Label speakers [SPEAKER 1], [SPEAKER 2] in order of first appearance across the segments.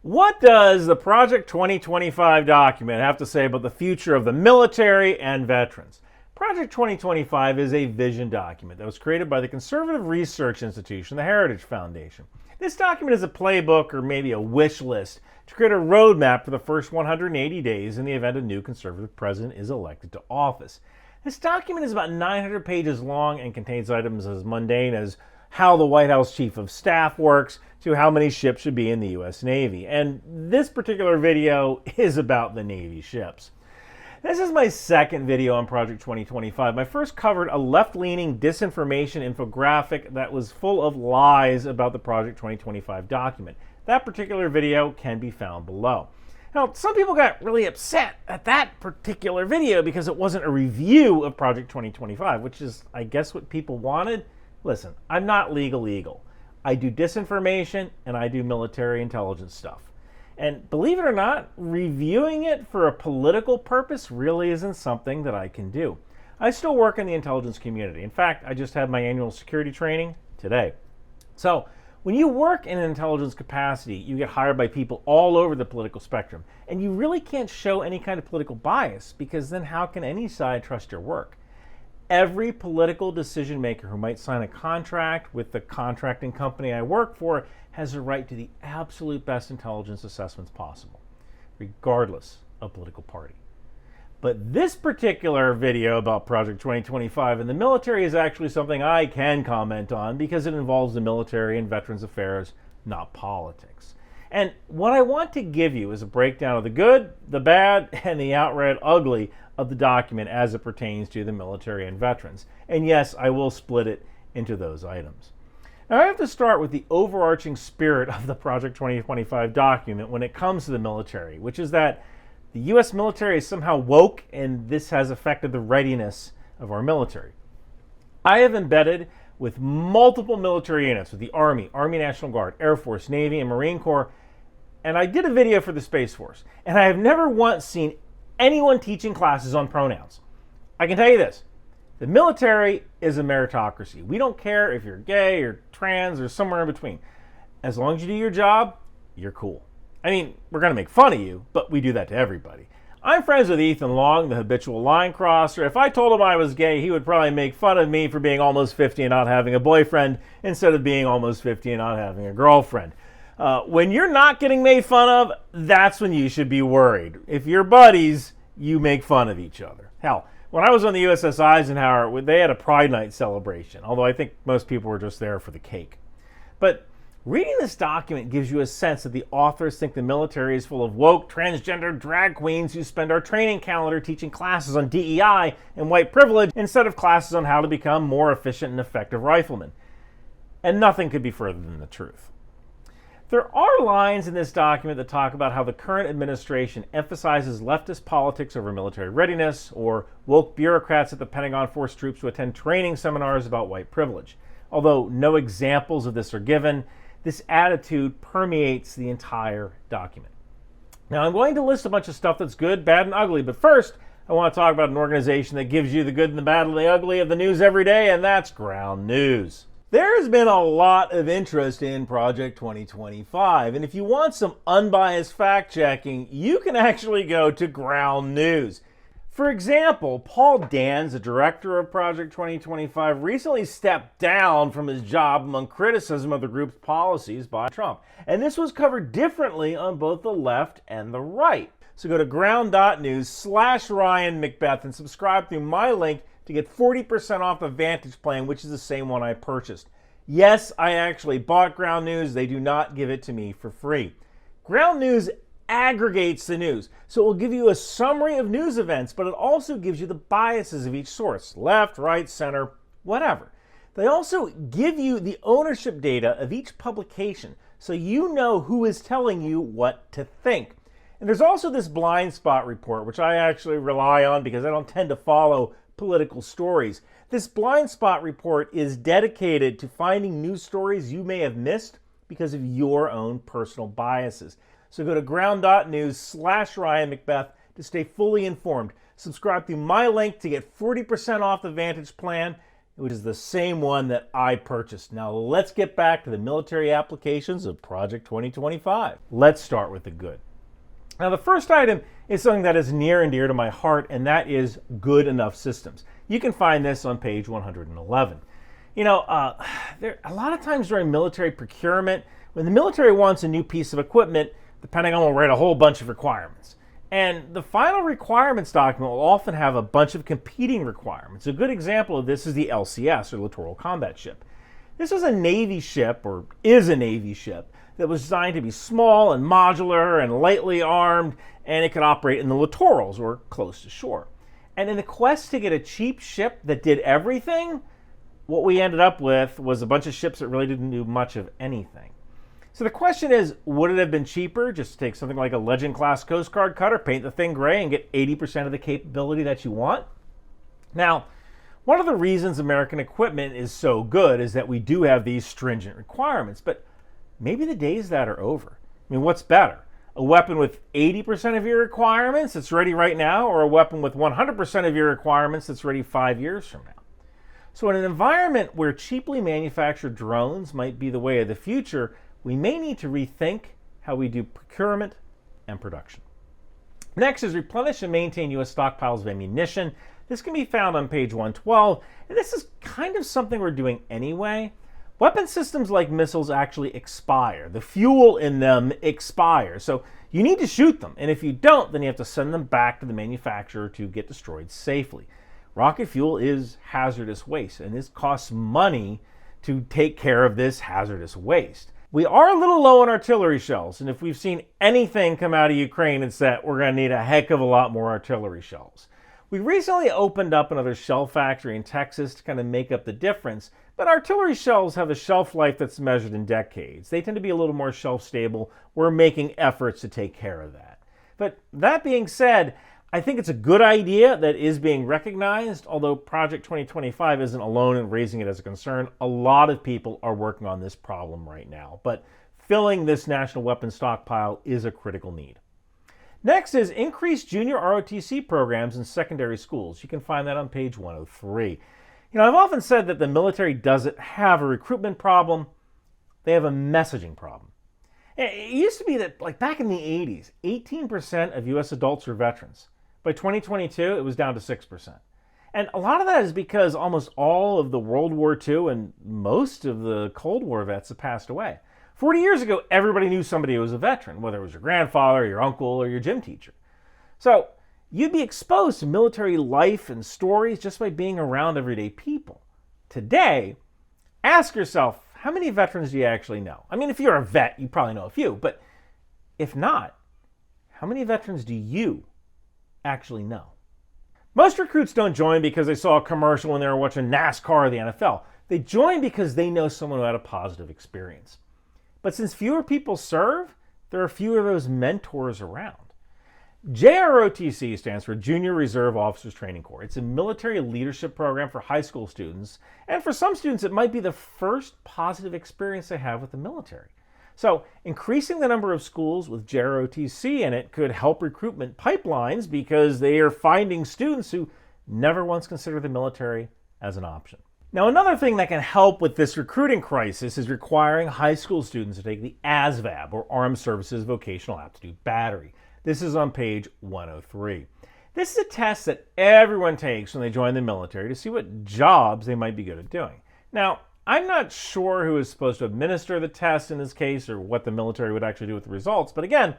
[SPEAKER 1] What does the Project 2025 document have to say about the future of the military and veterans? Project 2025 is a vision document that was created by the conservative research institution, the Heritage Foundation. This document is a playbook or maybe a wish list to create a roadmap for the first 180 days in the event a new conservative president is elected to office. This document is about 900 pages long and contains items as mundane as how the White House Chief of Staff works to how many ships should be in the U.S. Navy. And this particular video is about the Navy ships. This is my second video on Project 2025. My first covered a left-leaning disinformation infographic that was full of lies about the Project 2025 document. That particular video can be found below. Now, some people got really upset at that particular video because it wasn't a review of Project 2025, which is, I guess, what people wanted. Listen, I'm not legal. I do disinformation and I do military intelligence stuff. And believe it or not, reviewing it for a political purpose really isn't something that I can do. I still work in the intelligence community. In fact, I just had my annual security training today. So when you work in an intelligence capacity, you get hired by people all over the political spectrum. And you really can't show any kind of political bias because then how can any side trust your work? Every political decision maker who might sign a contract with the contracting company I work for has a right to the absolute best intelligence assessments possible, regardless of political party. But this particular video about Project 2025 in the military is actually something I can comment on because it involves the military and veterans affairs, not politics. And what I want to give you is a breakdown of the good, the bad, and the outright ugly of the document as it pertains to the military and veterans. And yes, I will split it into those items. Now, I have to start with the overarching spirit of the Project 2025 document when it comes to the military, which is that the U.S. military is somehow woke and this has affected the readiness of our military. I have embedded with multiple military units, with the Army, Army National Guard, Air Force, Navy, and Marine Corps, and I did a video for the Space Force, and I have never once seen anyone teaching classes on pronouns. I can tell you this, the military is a meritocracy. We don't care if you're gay or trans or somewhere in between. As long as you do your job, you're cool. I mean, we're going to make fun of you, but we do that to everybody. I'm friends with Ethan Long, the habitual line crosser. If I told him I was gay, he would probably make fun of me for being almost 50 and not having a boyfriend instead of being almost 50 and not having a girlfriend. When you're not getting made fun of, that's when you should be worried. If you're buddies, you make fun of each other. Hell, when I was on the USS Eisenhower, they had a Pride Night celebration, although I think most people were just there for the cake. But reading this document gives you a sense that the authors think the military is full of woke, transgender drag queens who spend our training calendar teaching classes on DEI and white privilege instead of classes on how to become more efficient and effective riflemen. And nothing could be further than the truth. There are lines in this document that talk about how the current administration emphasizes leftist politics over military readiness, or woke bureaucrats at the Pentagon force troops to attend training seminars about white privilege. Although no examples of this are given, this attitude permeates the entire document. Now, I'm going to list a bunch of stuff that's good, bad, and ugly, but first, I want to talk about an organization that gives you the good and the bad and the ugly of the news every day, and that's Ground News. There's been a lot of interest in Project 2025, and if you want some unbiased fact-checking, you can actually go to Ground News. For example, Paul Dans, the director of Project 2025, recently stepped down from his job among criticism of the group's policies by Trump. And this was covered differently on both the left and the right. So go to ground.news/Ryan Macbeth and subscribe through my link to get 40% off the Vantage plan, which is the same one I purchased. Yes, I actually bought Ground News. They do not give it to me for free. Ground News aggregates the news, so it will give you a summary of news events, but it also gives you the biases of each source, left, right, center, whatever. They also give you the ownership data of each publication, so you know who is telling you what to think. And there's also this blind spot report, which I actually rely on because I don't tend to follow political stories. This blind spot report is dedicated to finding news stories you may have missed because of your own personal biases. So go to ground.news/Ryan Macbeth to stay fully informed. Subscribe through my link to get 40% off the Vantage plan. which is the same one that I purchased. Now let's get back to the military applications of Project 2025. Let's start with the good. Now the first item is something that is near and dear to my heart, and that is good enough systems. You can find this on page 111. A lot of times during military procurement, when the military wants a new piece of equipment, the Pentagon will write a whole bunch of requirements. And the final requirements document will often have a bunch of competing requirements. A good example of this is the LCS, or Littoral Combat Ship. This was a Navy ship, or is a Navy ship, that was designed to be small and modular and lightly armed, and it could operate in the littorals, or close to shore. And in the quest to get a cheap ship that did everything, what we ended up with was a bunch of ships that really didn't do much of anything. So the question is, would it have been cheaper just to take something like a Legend-class Coast Guard cutter, paint the thing gray, and get 80% of the capability that you want? Now, one of the reasons American equipment is so good is that we do have these stringent requirements, but maybe the days that are over. I mean, what's better? A weapon with 80% of your requirements that's ready right now, or a weapon with 100% of your requirements that's ready 5 years from now? So in an environment where cheaply manufactured drones might be the way of the future, we may need to rethink how we do procurement and production. Next is replenish and maintain U.S. stockpiles of ammunition. This can be found on page 112, and this is kind of something we're doing anyway. Weapon systems like missiles actually expire. The fuel in them expires, so you need to shoot them, and if you don't, then you have to send them back to the manufacturer to get destroyed safely. Rocket fuel is hazardous waste, and this costs money to take care of this hazardous waste. We are a little low on artillery shells, and if we've seen anything come out of Ukraine, it's that we're going to need a heck of a lot more artillery shells. We recently opened up another shell factory in Texas to kind of make up the difference, but artillery shells have a shelf life that's measured in decades. They tend to be a little more shelf stable. We're making efforts to take care of that. But that being said, I think it's a good idea that is being recognized, although Project 2025 isn't alone in raising it as a concern. A lot of people are working on this problem right now, but filling this national weapons stockpile is a critical need. Next is increase junior ROTC programs in secondary schools. You can find that on page 103. I've often said that the military doesn't have a recruitment problem, they have a messaging problem. It used to be that, like back in the 80s, 18% of U.S. adults were veterans. By 2022, it was down to 6%. And a lot of that is because almost all of the World War II and most of the Cold War vets have passed away. 40 years ago, everybody knew somebody who was a veteran, whether it was your grandfather, your uncle, or your gym teacher. So you'd be exposed to military life and stories just by being around everyday people. Today, ask yourself, how many veterans do you actually know? I mean, if you're a vet, you probably know a few, but if not, how many veterans do you actually know? Most recruits don't join because they saw a commercial when they were watching NASCAR or the NFL. They join because they know someone who had a positive experience. But since fewer people serve, there are fewer of those mentors around. JROTC stands for Junior Reserve Officers Training Corps. It's a military leadership program for high school students, and for some students it might be the first positive experience they have with the military. So increasing the number of schools with JROTC in it could help recruitment pipelines because they are finding students who never once considered the military as an option. Now, another thing that can help with this recruiting crisis is requiring high school students to take the ASVAB, or Armed Services Vocational Aptitude Battery. This is on page 103. This is a test that everyone takes when they join the military to see what jobs they might be good at doing. Now, I'm not sure who is supposed to administer the test in this case or what the military would actually do with the results, but again,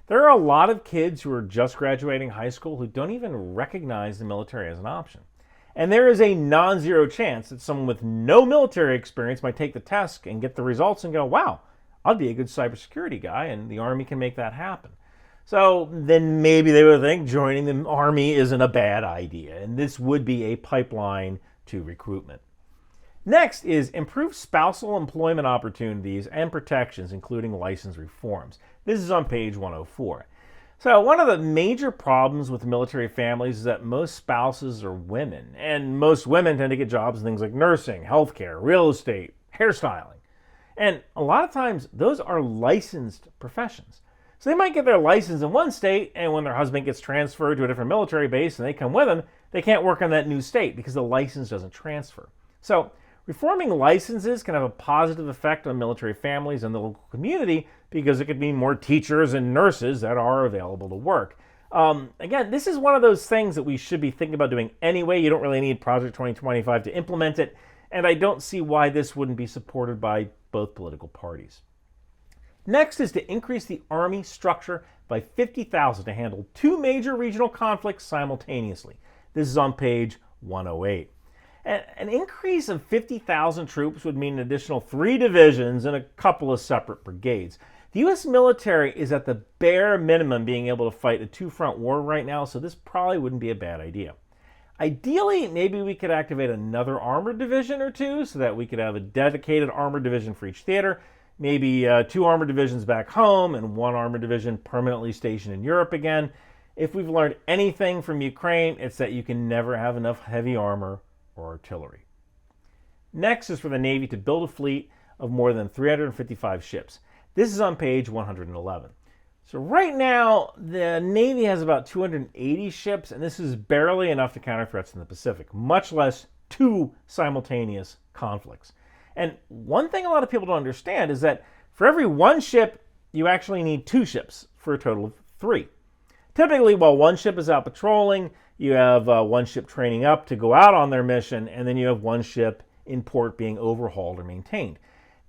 [SPEAKER 1] there are a lot of kids who are just graduating high school who don't even recognize the military as an option. And there is a non-zero chance that someone with no military experience might take the test and get the results and go, wow, I'd be a good cybersecurity guy, and the Army can make that happen. So then maybe they would think joining the Army isn't a bad idea, and this would be a pipeline to recruitment. Next is improve spousal employment opportunities and protections, including license reforms. This is on page 104. So one of the major problems with military families is that most spouses are women, and most women tend to get jobs in things like nursing, healthcare, real estate, hairstyling. And a lot of times those are licensed professions. So they might get their license in one state, and when their husband gets transferred to a different military base and they come with them, they can't work in that new state because the license doesn't transfer. So, reforming licenses can have a positive effect on military families and the local community because it could mean more teachers and nurses that are available to work. Again, this is one of those things that we should be thinking about doing anyway. You don't really need Project 2025 to implement it, and I don't see why this wouldn't be supported by both political parties. Next is to increase the Army structure by 50,000 to handle 2 major regional conflicts simultaneously. This is on page 108. An increase of 50,000 troops would mean an additional 3 divisions and a couple of separate brigades. The U.S. military is at the bare minimum being able to fight a 2-front war right now, so this probably wouldn't be a bad idea. Ideally, maybe we could activate another armored division or 2 so that we could have a dedicated armored division for each theater, maybe 2 armored divisions back home and 1 armored division permanently stationed in Europe again. If we've learned anything from Ukraine, it's that you can never have enough heavy armor or artillery. Next is for the Navy to build a fleet of more than 355 ships. This is on page 111. So right now, the Navy has about 280 ships, and this is barely enough to counter threats in the Pacific, much less 2 simultaneous conflicts. And one thing a lot of people don't understand is that for every 1 ship, you actually need 2 ships for a total of 3. Typically, while 1 ship is out patrolling, you have 1 ship training up to go out on their mission, and then you have 1 ship in port being overhauled or maintained.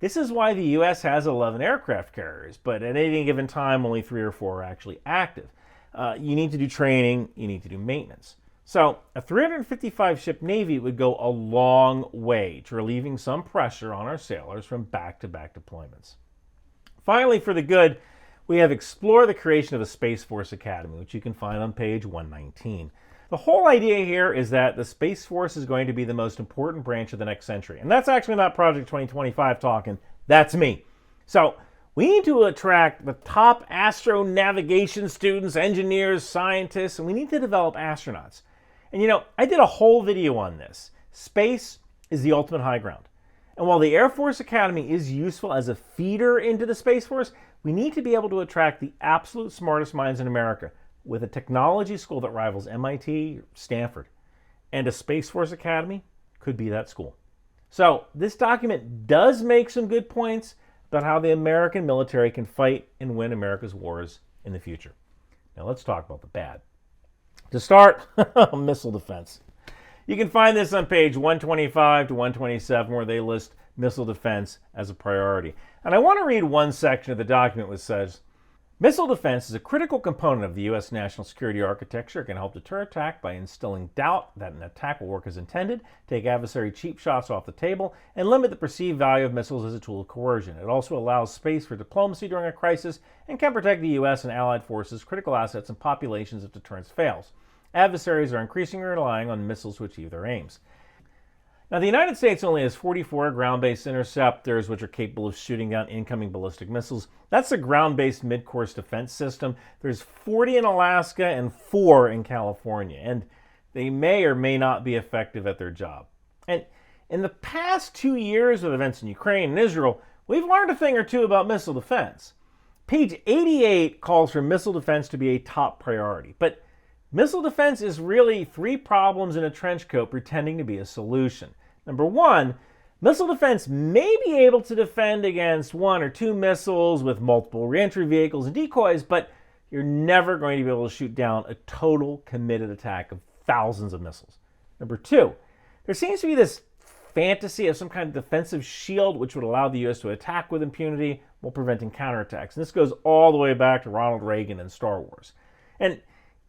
[SPEAKER 1] This is why the U.S. has 11 aircraft carriers, but at any given time, only 3 or 4 are actually active. You need to do training, you need to do maintenance. So a 355-ship Navy would go a long way to relieving some pressure on our sailors from back-to-back deployments. Finally, for the good, we have Explore the creation of a Space Force Academy, which you can find on page 119. The whole idea here is that the Space Force is going to be the most important branch of the next century. And that's actually not Project 2025 talking, that's me. So we need to attract the top astronavigation students, engineers, scientists, and we need to develop astronauts. And you know, I did a whole video on this. Space is the ultimate high ground. And while the Air Force Academy is useful as a feeder into the Space Force, we need to be able to attract the absolute smartest minds in America with a technology school that rivals MIT or Stanford. And a Space Force Academy could be that school. So this document does make some good points about how the American military can fight and win America's wars in the future. Now let's talk about the bad. To start, missile defense. You can find this on page 125 to 127 where they list missile defense as a priority. And I want to read one section of the document which says, missile defense is a critical component of the U.S. national security architecture. It can help deter attack by instilling doubt that an attack will work as intended, take adversary cheap shots off the table, and limit the perceived value of missiles as a tool of coercion. It also allows space for diplomacy during a crisis and can protect the U.S. and allied forces, critical assets, and populations if deterrence fails. Adversaries are increasingly relying on missiles to achieve their aims. Now, the United States only has 44 ground-based interceptors, which are capable of shooting down incoming ballistic missiles. That's a ground-based mid-course defense system. There's 40 in Alaska and 4 in California, and they may or may not be effective at their job. And in the past 2 years with events in Ukraine and Israel, we've learned a thing or two about missile defense. Page 88 calls for missile defense to be a top priority, but missile defense is really 3 problems in a trench coat pretending to be a solution. Number 1, missile defense may be able to defend against 1 or 2 missiles with multiple reentry vehicles and decoys, but you're never going to be able to shoot down a total committed attack of thousands of missiles. Number 2, there seems to be this fantasy of some kind of defensive shield which would allow the U.S. to attack with impunity while preventing counterattacks. And this goes all the way back to Ronald Reagan and Star Wars. And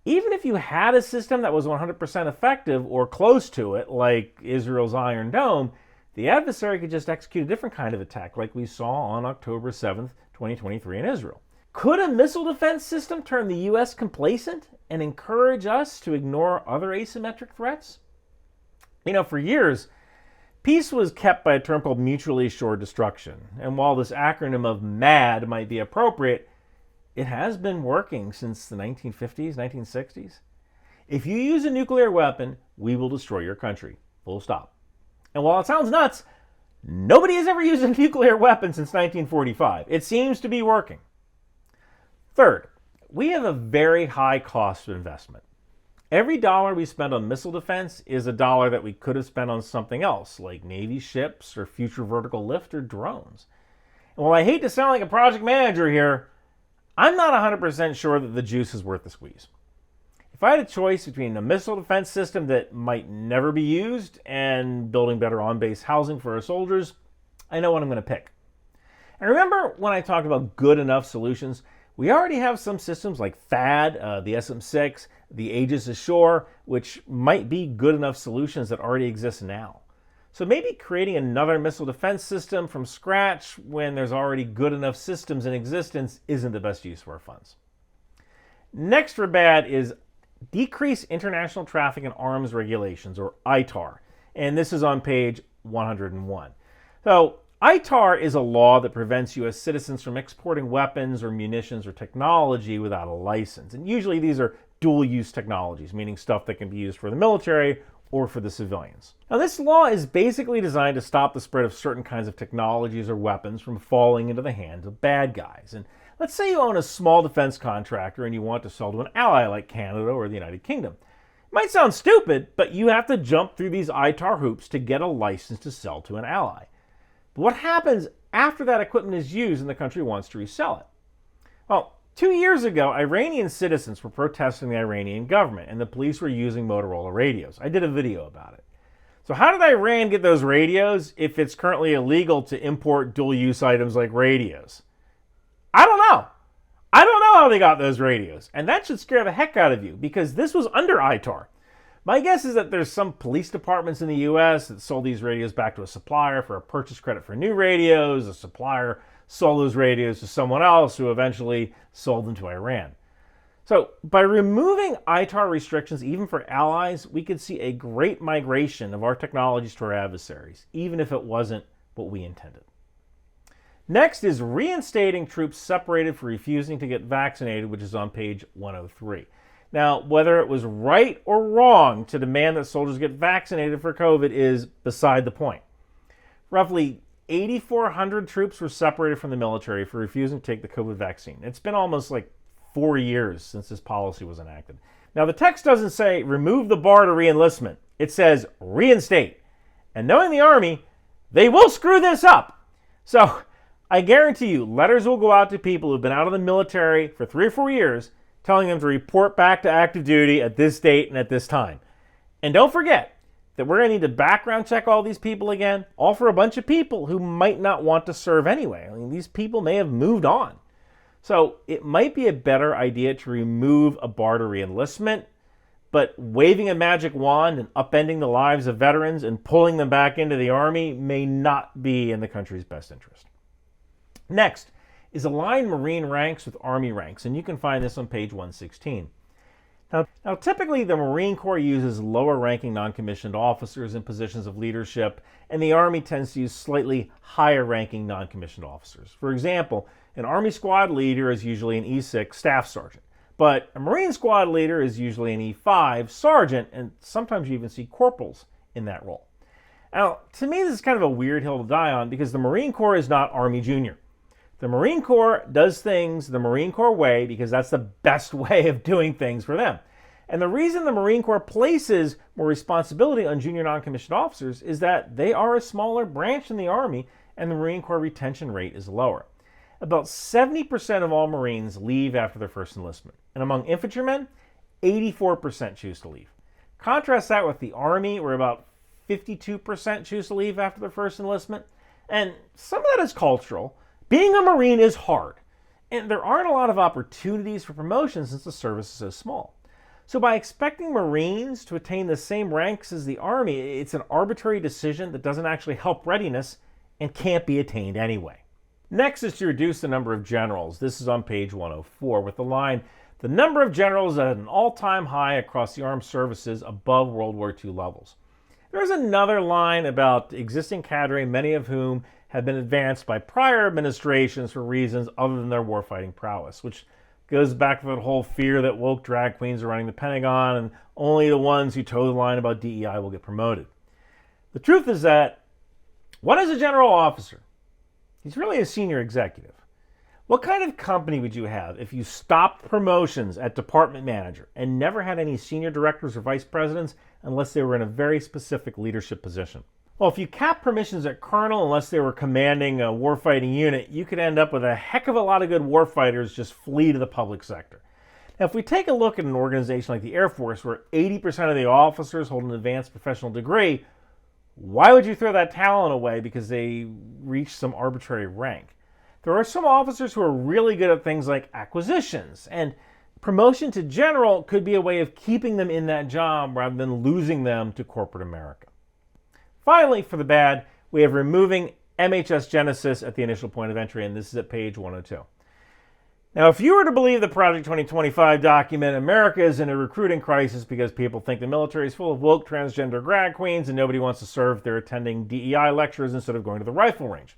[SPEAKER 1] even if you had a system that was 100% effective or close to it, like Israel's Iron Dome, the adversary could just execute a different kind of attack like we saw on October 7th, 2023 in Israel. Could a missile defense system turn the U.S. complacent and encourage us to ignore other asymmetric threats? You know, for years, peace was kept by a term called mutually assured destruction. And while this acronym of MAD might be appropriate, it has been working since the 1950s, 1960s. If you use a nuclear weapon, we will destroy your country. Full stop. And while it sounds nuts, nobody has ever used a nuclear weapon since 1945. It seems to be working. Third, we have a very high cost of investment. Every dollar we spend on missile defense is a dollar that we could have spent on something else, like Navy ships or future vertical lift or drones. And while I hate to sound like a project manager here, I'm not 100% sure that the juice is worth the squeeze. If I had a choice between a missile defense system that might never be used and building better on-base housing for our soldiers, I know what I'm going to pick. And remember when I talked about good enough solutions? We already have some systems like THAAD, the SM-6, the Aegis Ashore, which might be good enough solutions that already exist now. So maybe creating another missile defense system from scratch when there's already good enough systems in existence isn't the best use of our funds. Next for bad is decrease international traffic in arms regulations, or Itar. And this is on page 101. So Itar is a law that prevents U.S. citizens from exporting weapons or munitions or technology without a license. And usually these are dual-use technologies, meaning stuff that can be used for the military or for the civilians. Now, this law is basically designed to stop the spread of certain kinds of technologies or weapons from falling into the hands of bad guys. And let's say you own a small defense contractor and you want to sell to an ally like Canada or the United Kingdom. It might sound stupid, but you have to jump through these Itar hoops to get a license to sell to an ally. But what happens after that equipment is used and the country wants to resell it? Well, 2 years ago, Iranian citizens were protesting the Iranian government, and the police were using Motorola radios. I did a video about it. So how did Iran get those radios if it's currently illegal to import dual-use items like radios? I don't know. I don't know how they got those radios, and that should scare the heck out of you, because this was under Itar. My guess is that there's some police departments in the U.S. that sold these radios back to a supplier for a purchase credit for new radios. A supplier sold those radios to someone else who eventually sold them to Iran. So by removing Itar restrictions, even for allies, we could see a great migration of our technologies to our adversaries, even if it wasn't what we intended. Next is reinstating troops separated for refusing to get vaccinated, which is on page 103. Now, whether it was right or wrong to demand that soldiers get vaccinated for COVID is beside the point. Roughly 8,400 troops were separated from the military for refusing to take the COVID vaccine. It's been almost like 4 years since this policy was enacted. Now, the text doesn't say remove the bar to reenlistment. It says reinstate. And knowing the Army, they will screw this up. So I guarantee you, letters will go out to people who've been out of the military for 3 or 4 years telling them to report back to active duty at this date and at this time. And don't forget that we're going to need to background check all these people again, all for a bunch of people who might not want to serve anyway. I mean, these people may have moved on. So it might be a better idea to remove a bar to reenlistment, but waving a magic wand and upending the lives of veterans and pulling them back into the Army may not be in the country's best interest. Next is align Marine ranks with Army ranks, and you can find this on page 116. Now, typically the Marine Corps uses lower-ranking non-commissioned officers in positions of leadership, and the Army tends to use slightly higher-ranking non-commissioned officers. For example, an Army squad leader is usually an E6 staff sergeant, but a Marine squad leader is usually an E5 sergeant, and sometimes you even see corporals in that role. Now, to me, this is kind of a weird hill to die on because the Marine Corps is not Army Junior. The Marine Corps does things the Marine Corps way because that's the best way of doing things for them. And the reason the Marine Corps places more responsibility on junior non-commissioned officers is that they are a smaller branch in the Army and the Marine Corps retention rate is lower. About 70% of all Marines leave after their first enlistment. And among infantrymen, 84% choose to leave. Contrast that with the Army, where about 52% choose to leave after their first enlistment. And some of that is cultural. Being a Marine is hard, and there aren't a lot of opportunities for promotion since the service is so small. So by expecting Marines to attain the same ranks as the Army, it's an arbitrary decision that doesn't actually help readiness and can't be attained anyway. Next is to reduce the number of generals. This is on page 104 with the line, the number of generals at an all-time high across the armed services above World War II levels. There's another line about existing cadre, many of whom have been advanced by prior administrations for reasons other than their warfighting prowess, which goes back to that whole fear that woke drag queens are running the Pentagon and only the ones who toe the line about DEI will get promoted. The truth is that, what is a general officer? He's really a senior executive. What kind of company would you have if you stopped promotions at department manager and never had any senior directors or vice presidents unless they were in a very specific leadership position? Well, if you cap permissions at colonel unless they were commanding a warfighting unit, you could end up with a heck of a lot of good warfighters just flee to the public sector. Now, if we take a look at an organization like the Air Force, where 80% of the officers hold an advanced professional degree, why would you throw that talent away because they reached some arbitrary rank? There are some officers who are really good at things like acquisitions, and promotion to general could be a way of keeping them in that job rather than losing them to corporate America. Finally, for the bad, we have removing MHS Genesis at the initial point of entry, and this is at page 102. Now, if you were to believe the Project 2025 document, America is in a recruiting crisis because people think the military is full of woke transgender drag queens and nobody wants to serve. They're attending DEI lectures instead of going to the rifle range.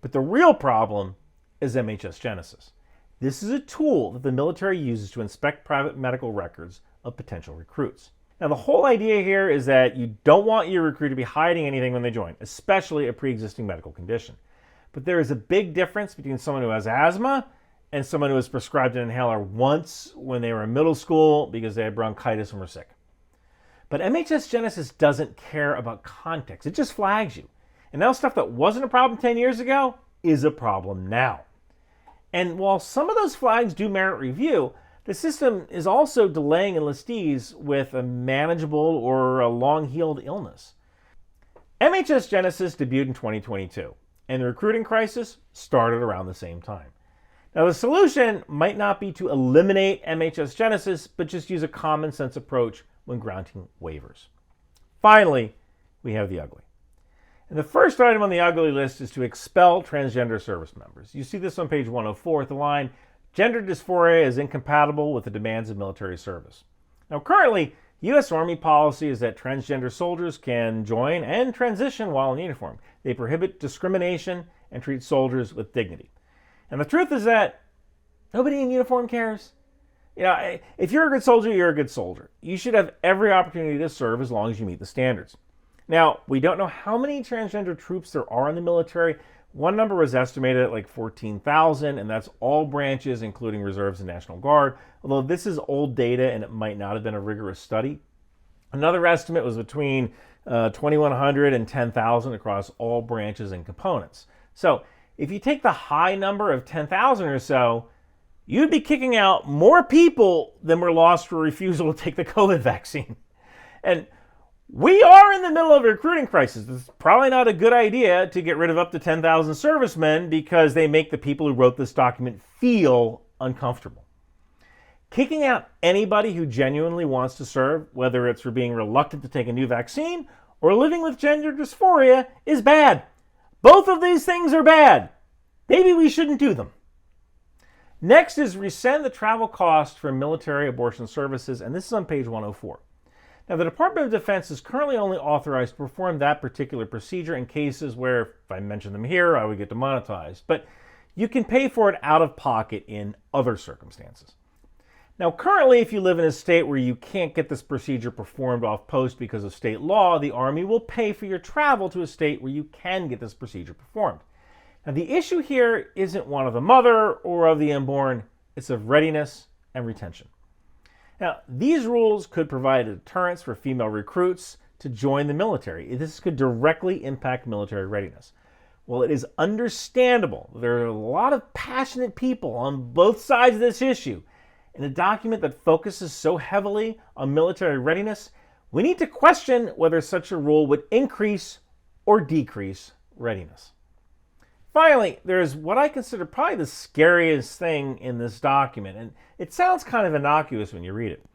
[SPEAKER 1] But the real problem is MHS Genesis. This is a tool that the military uses to inspect private medical records of potential recruits. Now, the whole idea here is that you don't want your recruit to be hiding anything when they join, especially a pre-existing medical condition. But there is a big difference between someone who has asthma and someone who was prescribed an inhaler once when they were in middle school because they had bronchitis and were sick. But MHS Genesis doesn't care about context. It just flags you. And now stuff that wasn't a problem 10 years ago is a problem now. And while some of those flags do merit review, the system is also delaying enlistees with a manageable or a long-healed illness. MHS Genesis debuted in 2022, and the recruiting crisis started around the same time. Now, the solution might not be to eliminate MHS Genesis, but just use a common sense approach when granting waivers. Finally, we have the ugly. And the first item on the ugly list is to expel transgender service members. You see this on page 104 at the line, gender dysphoria is incompatible with the demands of military service. Now, currently, U.S. Army policy is that transgender soldiers can join and transition while in uniform. They prohibit discrimination and treat soldiers with dignity. And the truth is that nobody in uniform cares. You know, if you're a good soldier, you're a good soldier. You should have every opportunity to serve as long as you meet the standards. Now, we don't know how many transgender troops there are in the military. One number was estimated at like 14,000, and that's all branches, including reserves and National Guard, although this is old data and it might not have been a rigorous study. Another estimate was between 2,100 and 10,000 across all branches and components. So if you take the high number of 10,000 or so, you'd be kicking out more people than were lost for refusal to take the COVID vaccine. And we are in the middle of a recruiting crisis. It's probably not a good idea to get rid of up to 10,000 servicemen because they make the people who wrote this document feel uncomfortable. Kicking out anybody who genuinely wants to serve, whether it's for being reluctant to take a new vaccine or living with gender dysphoria, is bad. Both of these things are bad. Maybe we shouldn't do them. Next is rescind the travel cost for military abortion services, and this is on page 104. Now, the Department of Defense is currently only authorized to perform that particular procedure in cases where, if I mention them here, I would get demonetized. But you can pay for it out of pocket in other circumstances. Now, currently, if you live in a state where you can't get this procedure performed off post because of state law, the Army will pay for your travel to a state where you can get this procedure performed. Now, the issue here isn't one of the mother or of the unborn, it's of readiness and retention. Now, these rules could provide a deterrence for female recruits to join the military. This could directly impact military readiness. Well, it is understandable there are a lot of passionate people on both sides of this issue. In a document that focuses so heavily on military readiness, we need to question whether such a rule would increase or decrease readiness. Finally, there's what I consider probably the scariest thing in this document, and it sounds kind of innocuous when you read it.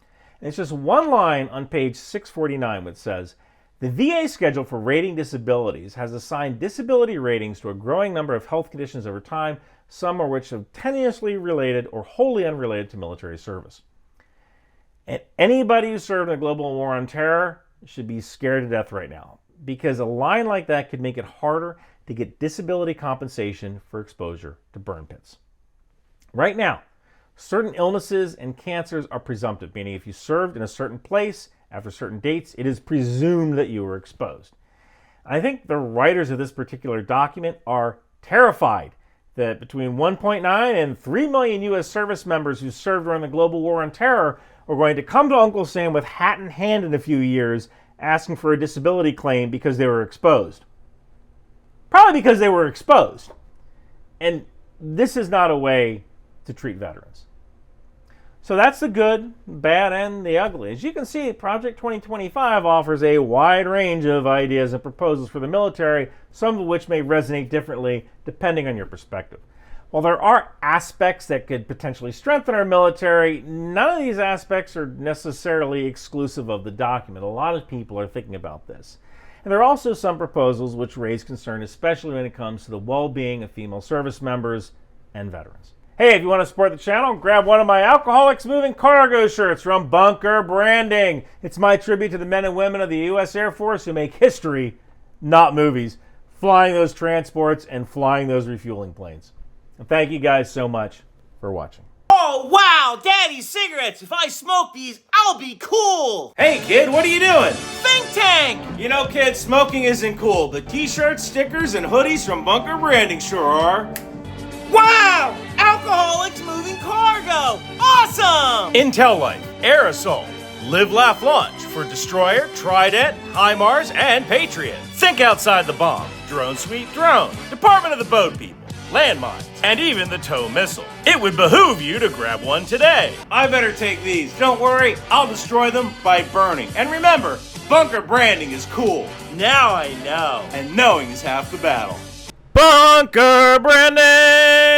[SPEAKER 1] And it's just one line on page 649 which says, the VA schedule for rating disabilities has assigned disability ratings to a growing number of health conditions over time, some of which are tenuously related or wholly unrelated to military service. And anybody who served in a global war on terror should be scared to death right now, because a line like that could make it harder to get disability compensation for exposure to burn pits. Right now, certain illnesses and cancers are presumptive, meaning if you served in a certain place after certain dates, it is presumed that you were exposed. I think the writers of this particular document are terrified that between 1.9 and 3 million U.S. service members who served during the global war on terror are going to come to Uncle Sam with hat in hand in a few years asking for a disability claim because they were exposed. Probably because they were exposed. And this is not a way to treat veterans. So that's the good, bad, and the ugly. As you can see, Project 2025 offers a wide range of ideas and proposals for the military, some of which may resonate differently depending on your perspective. While there are aspects that could potentially strengthen our military, none of these aspects are necessarily exclusive of the document. A lot of people are thinking about this. And there are also some proposals which raise concern, especially when it comes to the well-being of female service members and veterans. Hey, if you want to support the channel, grab one of my Alcoholics Moving Cargo shirts from Bunker Branding. It's my tribute to the men and women of the U.S. Air Force who make history, not movies, flying those transports and flying those refueling planes. And thank you guys so much for watching.
[SPEAKER 2] Oh, wow, Daddy's cigarettes. If I smoke these, I'll be cool.
[SPEAKER 3] Hey, kid, what are you doing?
[SPEAKER 2] Think tank.
[SPEAKER 3] You know, kid, smoking isn't cool. The t-shirts, stickers, and hoodies from Bunker Branding sure are.
[SPEAKER 2] Wow, Alcoholics Moving Cargo. Awesome.
[SPEAKER 3] Intel Life, Aerosol, Live, Laugh, Launch for Destroyer, Trident, HIMARS, and Patriot. Think outside the bomb. Drone Sweep Drone, Department of the Boat People, landmines, and even the tow missile. It would behoove you to grab one today. I better take these. Don't worry, I'll destroy them by burning. And remember, Bunker Branding is cool.
[SPEAKER 2] Now I know.
[SPEAKER 3] And knowing is half the battle. Bunker Branding!